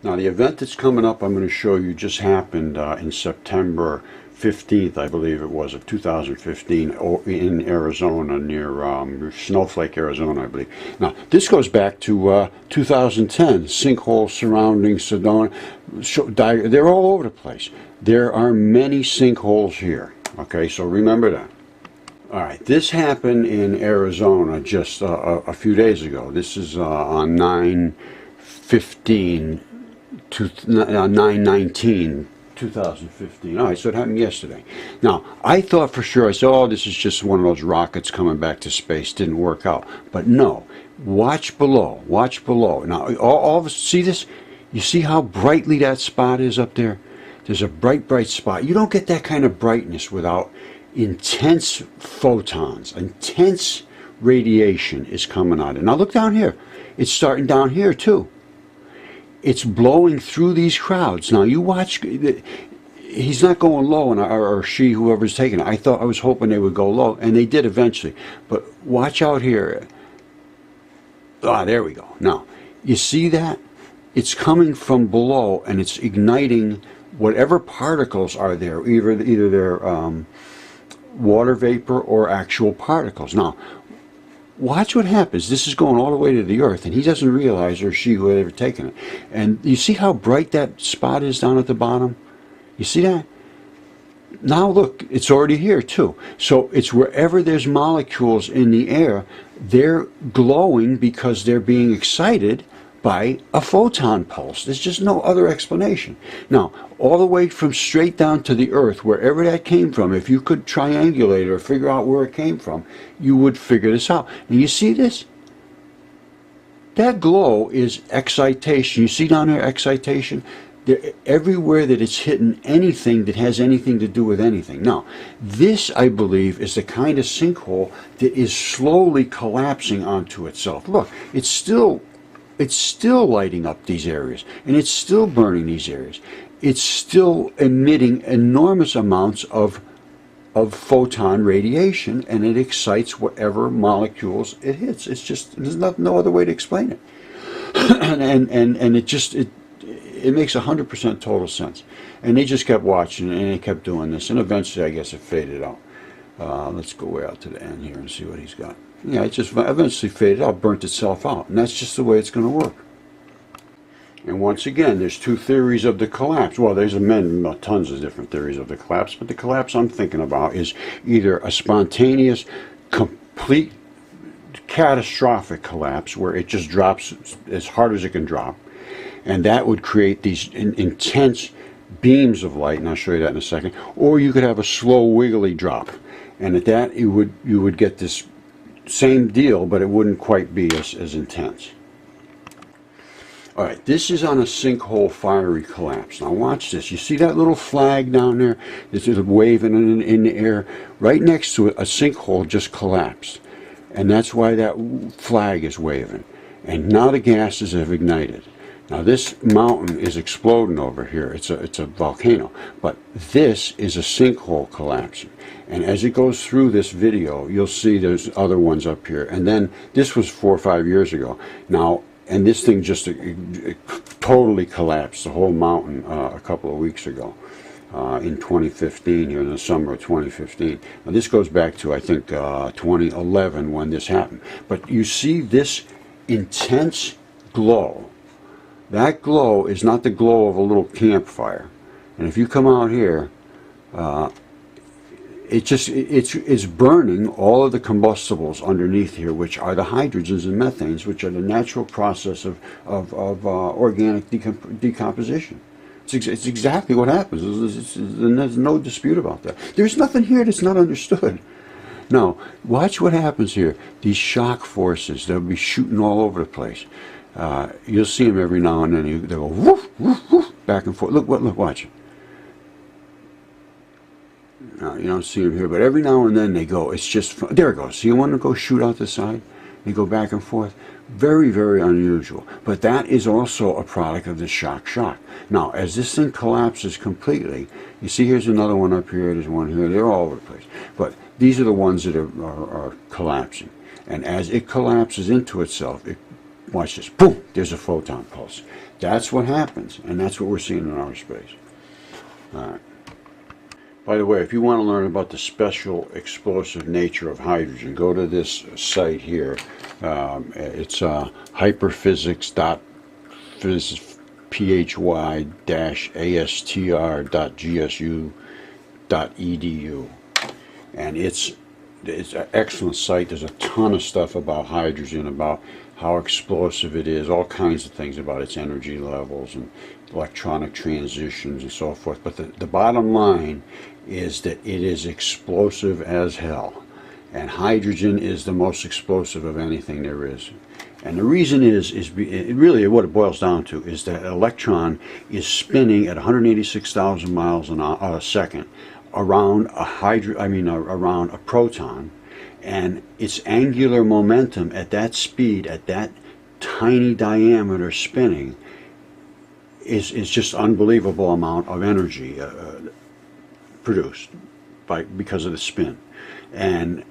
Now the event that's coming up I'm going to show you just happened in September 15th, I believe it was, of 2015 in Arizona near Snowflake, Arizona, I believe. Now this goes back to 2010, sinkholes surrounding Sedona. They're all over the place. There are many sinkholes here. Okay, so remember that. All right, this happened in Arizona just a few days ago. This is on 9/15 to 9/19 2015. All right, so it happened yesterday. Now, I thought for sure, I said, oh, this is just one of those rockets coming back to space. Didn't work out. But no, watch below. Watch below. Now, all of us, see this? You see how brightly that spot is up there? There's a bright, bright spot. You don't get that kind of brightness without intense photons. Intense radiation is coming out. Now, look down here. It's starting down here, too. It's blowing through these crowds. Now you watch. He's not going low, or she, whoever's taking it. I was hoping they would go low, and they did eventually. But watch out here. Ah, there we go. Now you see that it's coming from below, and it's igniting whatever particles are there. Either they're water vapor or actual particles. Now, watch what happens. This is going all the way to the Earth, and he doesn't realize, or she, whoever taken it. And you see how bright that spot is down at the bottom? You see that? Now look, it's already here too. So it's wherever there's molecules in the air, they're glowing because they're being excited by a photon pulse. There's just no other explanation. Now, all the way from straight down to the Earth, wherever that came from, if you could triangulate or figure out where it came from, you would figure this out. And you see this? That glow is excitation. You see down there excitation? Everywhere that it's hitting anything that has anything to do with anything. Now, this, I believe, is the kind of sinkhole that is slowly collapsing onto itself. Look, it's still lighting up these areas, and it's still burning these areas. It's still emitting enormous amounts of photon radiation, and it excites whatever molecules it hits. It's just, there's no other way to explain it. and it makes 100% total sense. And they just kept watching, and they kept doing this, and eventually I guess it faded out. Let's go way out to the end here and see what he's got. Yeah, it just eventually faded out, burnt itself out, and that's just the way it's going to work. And once again, there's two theories of the collapse. Well, there's tons of different theories of the collapse, but the collapse I'm thinking about is either a spontaneous, complete, catastrophic collapse where it just drops as hard as it can drop, and that would create these intense beams of light, and I'll show you that in a second. Or you could have a slow, wiggly drop, and at that you would get this same deal, but it wouldn't quite be as intense. All right, this is on a sinkhole fiery collapse. Now watch this. You see that little flag down there? It's waving in the air. Right next to it, a sinkhole just collapsed. And that's why that flag is waving. And now the gases have ignited. Now this mountain is exploding over here. It's a volcano. But this is a sinkhole collapsing. And as it goes through this video, you'll see there's other ones up here. And then this was 4 or 5 years ago. Now, and this thing just it totally collapsed, the whole mountain, a couple of weeks ago. In 2015, here in the summer of 2015. Now this goes back to, I think, 2011 when this happened. But you see this intense glow. That glow is not the glow of a little campfire. And if you come out here, it's burning all of the combustibles underneath here, which are the hydrogens and methanes, which are the natural process of organic decomposition. It's exactly what happens. And there's no dispute about that. There's nothing here that's not understood. Now, watch what happens here. These shock forces, they'll be shooting all over the place. You'll see them every now and then. They'll go woof, woof, woof, back and forth. Look, watch. Now, you don't see them here, but every now and then they go. It's just, there it goes. See one go shoot out the side? They go back and forth. Very, very unusual. But that is also a product of the shock. Now, as this thing collapses completely, you see here's another one up here, there's one here, they're all over the place. But these are the ones that are collapsing. And as it collapses into itself, watch this, boom, there's a photon pulse. That's what happens, and that's what we're seeing in outer space. All right. By the way, if you want to learn about the special explosive nature of hydrogen, go to this site here. It's hyperphysics.phy-astr.gsu.edu, and it's an excellent site. There's a ton of stuff about hydrogen, about how explosive it is, all kinds of things about its energy levels and electronic transitions and so forth. But the bottom line is that it is explosive as hell. And hydrogen is the most explosive of anything there is. And the reason is really what it boils down to is that an electron is spinning at 186,000 miles a second around around a proton, and its angular momentum at that speed, at that tiny diameter spinning, is just unbelievable amount of energy produced because of the spin, and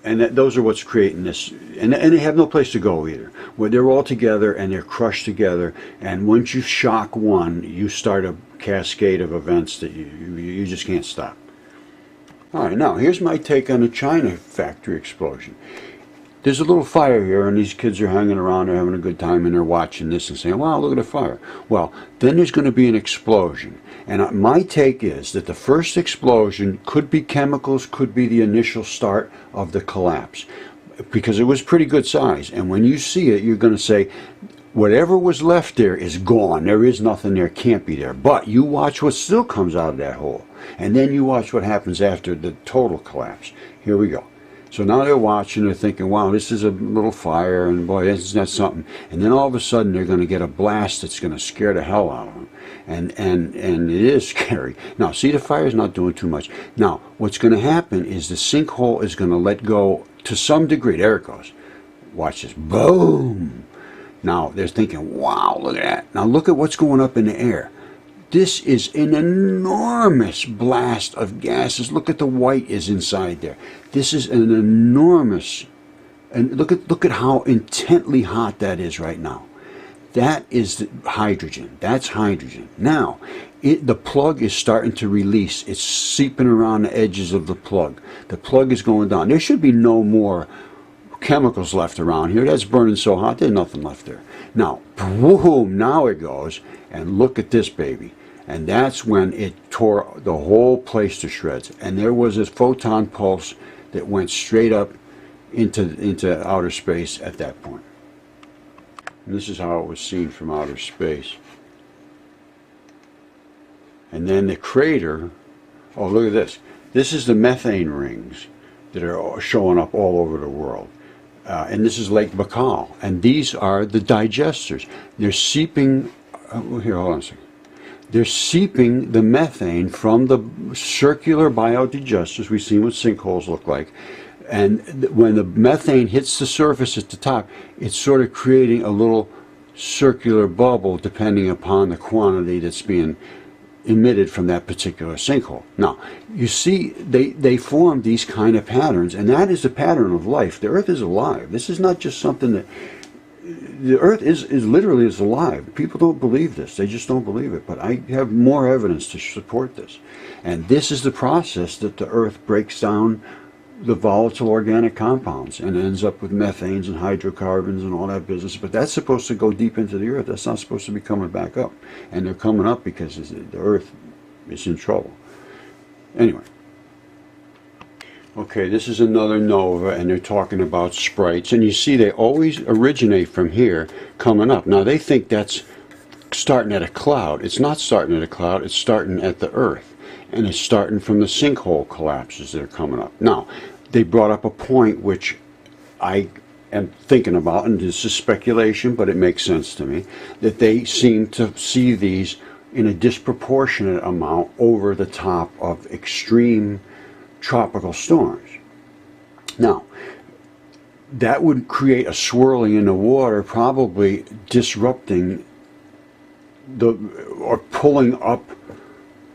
those are what's creating this, and they have no place to go either. Where they're all together and they're crushed together, and once you shock one, you start a cascade of events that you just can't stop. All right, now here's my take on the China factory explosion. There's a little fire here, and these kids are hanging around, they're having a good time, and they're watching this and saying, wow, look at the fire. Well, then there's going to be an explosion. And my take is that the first explosion could be chemicals, could be the initial start of the collapse, because it was pretty good size. And when you see it, you're going to say, whatever was left there is gone. There is nothing there, can't be there. But you watch what still comes out of that hole. And then you watch what happens after the total collapse. Here we go. So now they're watching, they're thinking, wow, this is a little fire, and boy, isn't that something? And then all of a sudden they're going to get a blast that's going to scare the hell out of them. And it is scary. Now, see, the fire's not doing too much. Now, what's going to happen is the sinkhole is going to let go to some degree. There it goes. Watch this. Boom! Now, they're thinking, wow, look at that. Now, look at what's going up in the air. This is an enormous blast of gases. Look at the white is inside there. This is an enormous, and look at how intently hot that is right now. That is the hydrogen. That's hydrogen. Now, the plug is starting to release. It's seeping around the edges of the plug. The plug is going down. There should be no more chemicals left around here. That's burning so hot, there's nothing left there. Now, boom, now it goes, and look at this baby. And that's when it tore the whole place to shreds. And there was a photon pulse that went straight up into outer space at that point. And this is how it was seen from outer space. And then the crater, oh, look at this. This is the methane rings that are showing up all over the world. And this is Lake Baikal. And these are the digesters. They're seeping, here, hold on a second. They're seeping the methane from the circular biodigesters. We've seen what sinkholes look like. And when the methane hits the surface at the top, it's sort of creating a little circular bubble depending upon the quantity that's being emitted from that particular sinkhole. Now, you see, they form these kind of patterns, and that is the pattern of life. The Earth is alive. This is not just something that... The Earth is literally alive. People don't believe this. They just don't believe it. But I have more evidence to support this. And this is the process that the Earth breaks down the volatile organic compounds and ends up with methanes and hydrocarbons and all that business. But that's supposed to go deep into the Earth. That's not supposed to be coming back up. And they're coming up because the Earth is in trouble. Anyway. Okay, this is another nova, and they're talking about sprites. And you see they always originate from here, coming up. Now, they think that's starting at a cloud. It's not starting at a cloud. It's starting at the Earth. And it's starting from the sinkhole collapses that are coming up. Now, they brought up a point which I am thinking about, and this is speculation, but it makes sense to me, that they seem to see these in a disproportionate amount over the top of extreme tropical storms. Now, that would create a swirling in the water, probably disrupting or pulling up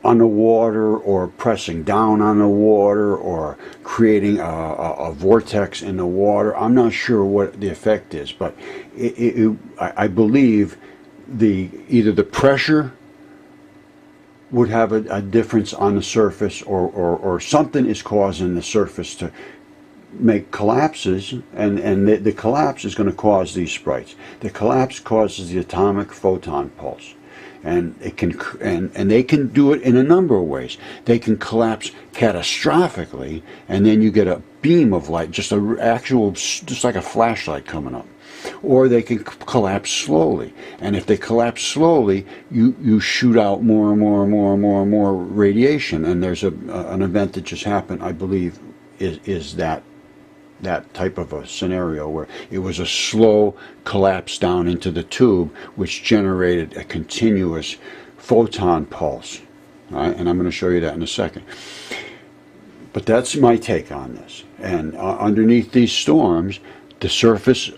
on the water, or pressing down on the water, or creating a vortex in the water. I'm not sure what the effect is, but I believe either the pressure would have a difference on the surface, or something is causing the surface to make collapses, and the collapse is going to cause these sprites. The collapse causes the atomic photon pulse, and it can and they can do it in a number of ways. They can collapse catastrophically, and then you get a beam of light, just like a flashlight coming up. Or they can collapse slowly, and if they collapse slowly, you shoot out more and more and more and more and more radiation. And there's an event that just happened, I believe, is that type of a scenario where it was a slow collapse down into the tube, which generated a continuous photon pulse. All right, and I'm going to show you that in a second. But that's my take on this. And underneath these storms, the surface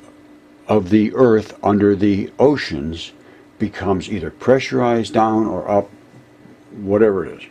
of the Earth under the oceans becomes either pressurized down or up, whatever it is.